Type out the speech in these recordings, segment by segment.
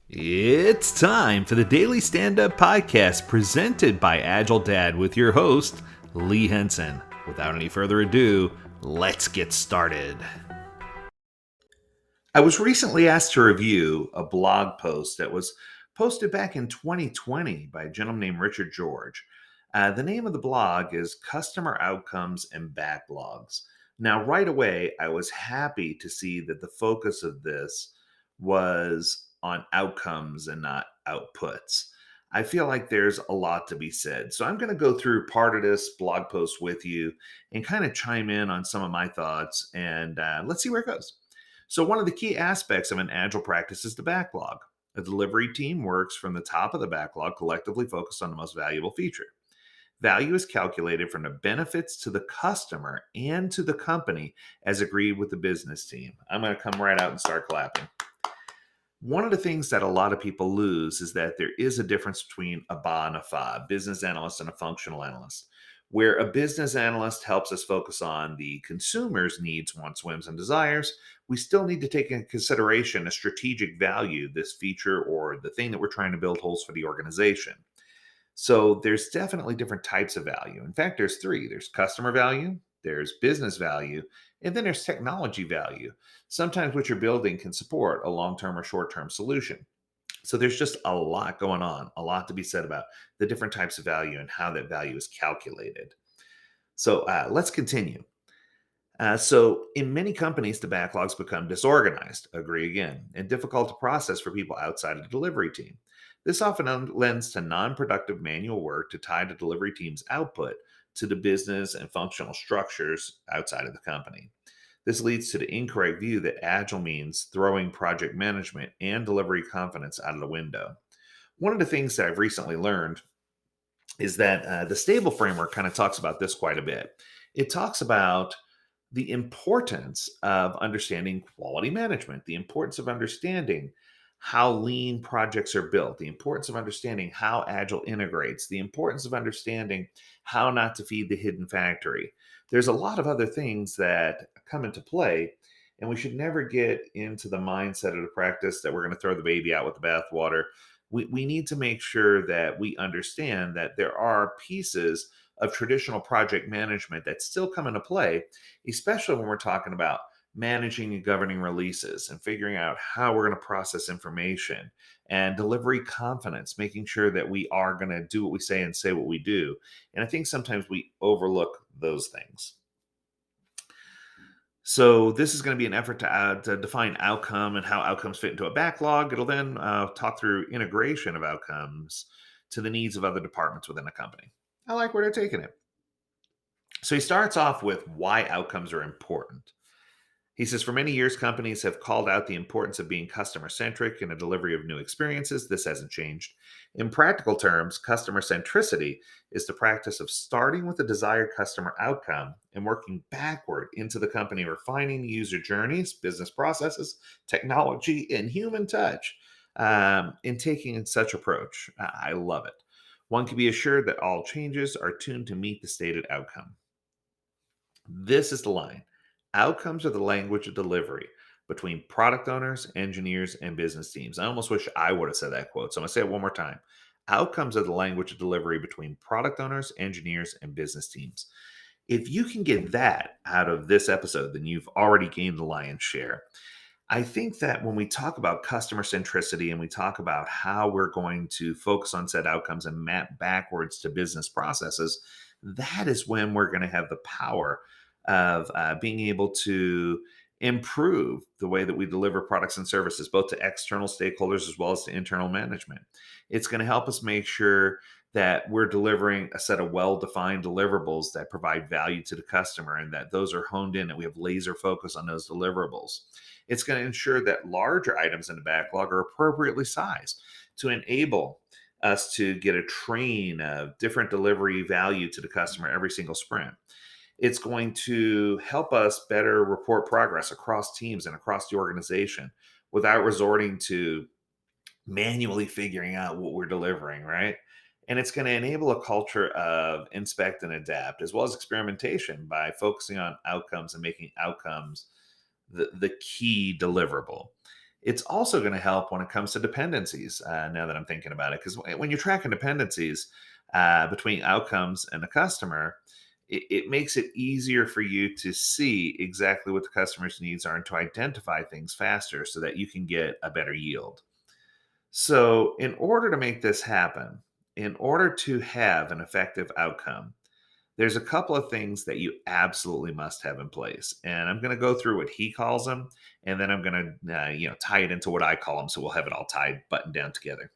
It's time for the Daily Stand Up Podcast presented by Agile Dad with your host, Lee Henson. Without any further ado, let's get started. I was recently asked to review a blog post that was posted back in 2020 by a gentleman named Richard George. The name of the blog is Customer Outcomes and Backlogs. Now, right away, I was happy to see that the focus of this was on outcomes and not outputs. I feel like there's a lot to be said. So I'm going to go through part of this blog post with you and kind of chime in on some of my thoughts, and let's see where it goes. So, one of the key aspects of an agile practice is the backlog. A delivery team works from the top of the backlog, collectively focused on the most valuable feature. Value is calculated from the benefits to the customer and to the company as agreed with the business team. I'm going to come right out and start clapping. One of the things that a lot of people lose is that there is a difference between a BA and a FA, business analyst and a functional analyst. Where a business analyst helps us focus on the consumer's needs, wants, whims, and desires, we still need to take into consideration a strategic value this feature or the thing that we're trying to build holds for the organization. So there's definitely different types of value. In fact, there's three. There's customer value, there's business value, and then there's technology value. Sometimes what you're building can support a long-term or short-term solution. So there's just a lot going on, a lot to be said about the different types of value and how that value is calculated. So let's continue. So in many companies, the backlogs become disorganized, agree again, and difficult to process for people outside of the delivery team. This often lends to non-productive manual work to tie the delivery team's output to the business and functional structures outside of the company. This leads to the incorrect view that agile means throwing project management and delivery confidence out of the window. One of the things that I've recently learned is that the stable framework kind of talks about this quite a bit. It talks about the importance of understanding quality management, the importance of understanding how lean projects are built, the importance of understanding how agile integrates, the importance of understanding how not to feed the hidden factory. There's a lot of other things that come into play, and we should never get into the mindset of the practice that we're going to throw the baby out with the bathwater. We need to make sure that we understand that there are pieces of traditional project management that still come into play, especially when we're talking about managing and governing releases and figuring out how we're going to process information and delivery confidence, making sure that we are going to do what we say and say what we do. And I think sometimes we overlook those things. So this is going to be an effort to define outcome and how outcomes fit into a backlog. It'll then talk through integration of outcomes to the needs of other departments within a company. I like where they're taking it. So he starts off with why outcomes are important. He says, for many years, companies have called out the importance of being customer centric in the delivery of new experiences. This hasn't changed. In practical terms, customer centricity is the practice of starting with the desired customer outcome and working backward into the company, refining the user journeys, business processes, technology, and human touch. In taking such approach, I love it. One can be assured that all changes are tuned to meet the stated outcome. This is the line. Outcomes are the language of delivery between product owners, engineers, and business teams. I almost wish I would have said that quote. So I'm going to say it one more time. Outcomes are the language of delivery between product owners, engineers, and business teams. If you can get that out of this episode, then you've already gained the lion's share. I think that when we talk about customer centricity and we talk about how we're going to focus on said outcomes and map backwards to business processes, that is when we're going to have the power of being able to improve the way that we deliver products and services, both to external stakeholders as well as to internal management. It's going to help us make sure that we're delivering a set of well-defined deliverables that provide value to the customer and that those are honed in and we have laser focus on those deliverables. It's going to ensure that larger items in the backlog are appropriately sized to enable us to get a train of different delivery value to the customer every single sprint. It's going to help us better report progress across teams and across the organization without resorting to manually figuring out what we're delivering, right? And it's going to enable a culture of inspect and adapt, as well as experimentation by focusing on outcomes and making outcomes the key deliverable. It's also going to help when it comes to dependencies. Now that I'm thinking about it, because when you're tracking dependencies between outcomes and the customer, it makes it easier for you to see exactly what the customer's needs are and to identify things faster so that you can get a better yield. So, in order to make this happen, in order to have an effective outcome, there's a couple of things that you absolutely must have in place. And I'm going to go through what he calls them, and then I'm going to tie it into what I call them, so we'll have it all tied, buttoned down together.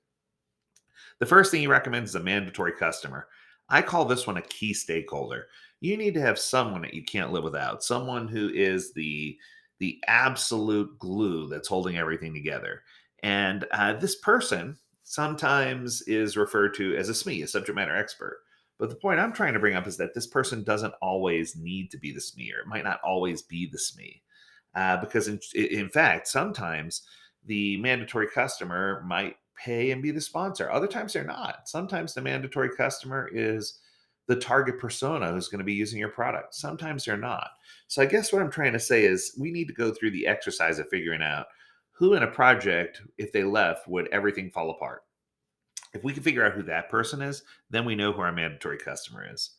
The first thing he recommends is a mandatory customer. I call this one a key stakeholder. You need to have someone that you can't live without, someone who is the absolute glue that's holding everything together. And this person sometimes is referred to as a SME, a subject matter expert. But the point I'm trying to bring up is that this person doesn't always need to be the SME, or it might not always be the SME. Because in fact, sometimes the mandatory customer might pay and be the sponsor. Other times they're not. Sometimes the mandatory customer is the target persona who's going to be using your product. Sometimes they're not. So I guess what I'm trying to say is we need to go through the exercise of figuring out who in a project, if they left, would everything fall apart. If we can figure out who that person is, then we know who our mandatory customer is.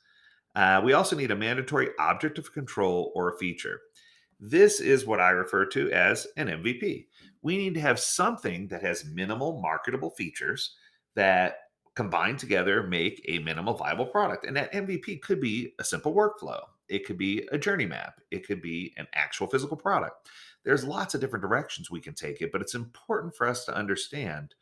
We also need a mandatory object of control or a feature. This is what I refer to as an MVP. We need to have something that has minimal marketable features that combined together make a minimal viable product. And that MVP could be a simple workflow, it could be a journey map, it could be an actual physical product. There's lots of different directions we can take it, but it's important for us to understand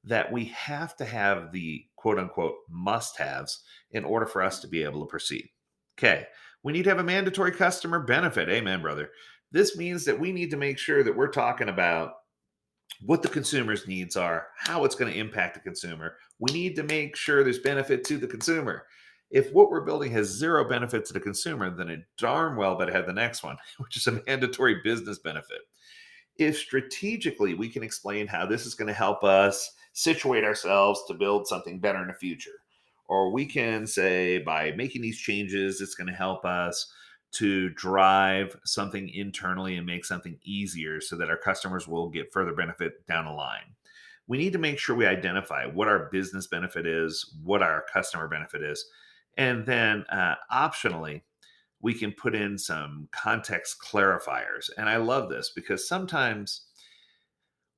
that we have to have the quote unquote must haves in order for us to be able to proceed. Okay, we need to have a mandatory customer benefit. Amen, brother. This means that we need to make sure that we're talking about what the consumer's needs are, how it's going to impact the consumer. We need to make sure there's benefit to the consumer. If what we're building has zero benefit to the consumer, then it darn well better have the next one, which is a mandatory business benefit. If strategically we can explain how this is going to help us situate ourselves to build something better in the future, or we can say by making these changes, it's going to help us to drive something internally and make something easier so that our customers will get further benefit down the line. We need to make sure we identify what our business benefit is, what our customer benefit is, and then optionally, we can put in some context clarifiers. And I love this because sometimes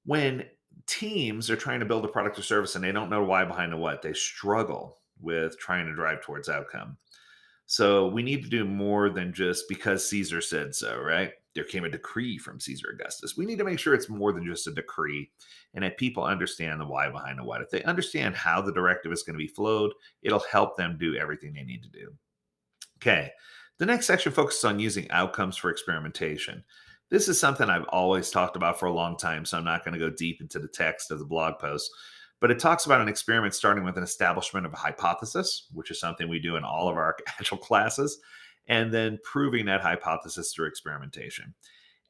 when teams are trying to build a product or service and they don't know why behind the what, they struggle with trying to drive towards outcome. So we need to do more than just because Caesar said so, right? There came a decree from Caesar Augustus. We need to make sure it's more than just a decree and that people understand the why behind the what. If they understand how the directive is going to be flowed, it'll help them do everything they need to do. Okay. The next section focuses on using outcomes for experimentation. This is something I've always talked about for a long time, so I'm not going to go deep into the text of the blog post. But it talks about an experiment starting with an establishment of a hypothesis, which is something we do in all of our Agile classes, and then proving that hypothesis through experimentation.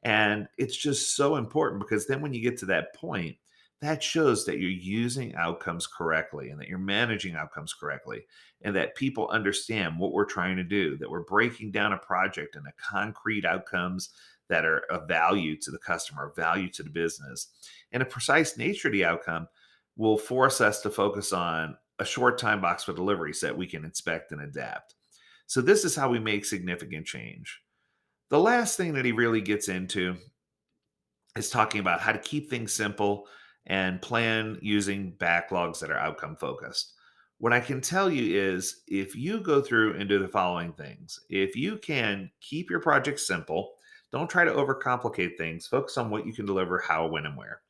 And it's just so important because then when you get to that point, that shows that you're using outcomes correctly and that you're managing outcomes correctly and that people understand what we're trying to do, that we're breaking down a project into concrete outcomes that are of value to the customer, of value to the business. And a precise nature of the outcome will force us to focus on a short time box for delivery so that we can inspect and adapt. So this is how we make significant change. The last thing that he really gets into is talking about how to keep things simple and plan using backlogs that are outcome focused. What I can tell you is if you go through and do the following things, if you can keep your project simple, don't try to overcomplicate things, focus on what you can deliver, how, when, and where.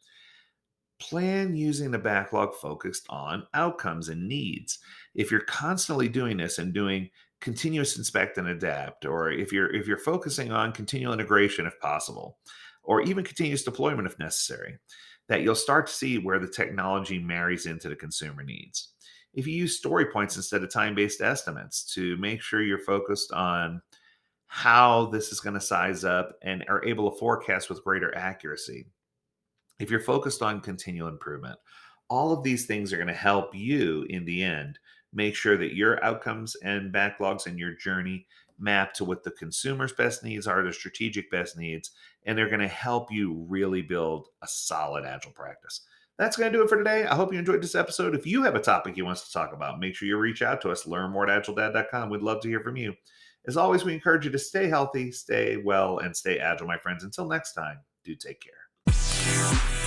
Plan using the backlog focused on outcomes and needs. If you're constantly doing this and doing continuous inspect and adapt, or if you're focusing on continual integration if possible, or even continuous deployment if necessary, that you'll start to see where the technology marries into the consumer needs. If you use story points instead of time-based estimates to make sure you're focused on how this is going to size up and are able to forecast with greater accuracy, if you're focused on continual improvement, all of these things are going to help you in the end make sure that your outcomes and backlogs and your journey map to what the consumer's best needs are, the strategic best needs, and they're going to help you really build a solid Agile practice. That's going to do it for today. I hope you enjoyed this episode. If you have a topic you want us to talk about, make sure you reach out to us. Learn more at agiledad.com. We'd love to hear from you. As always, we encourage you to stay healthy, stay well, and stay agile, my friends. Until next time, do take care.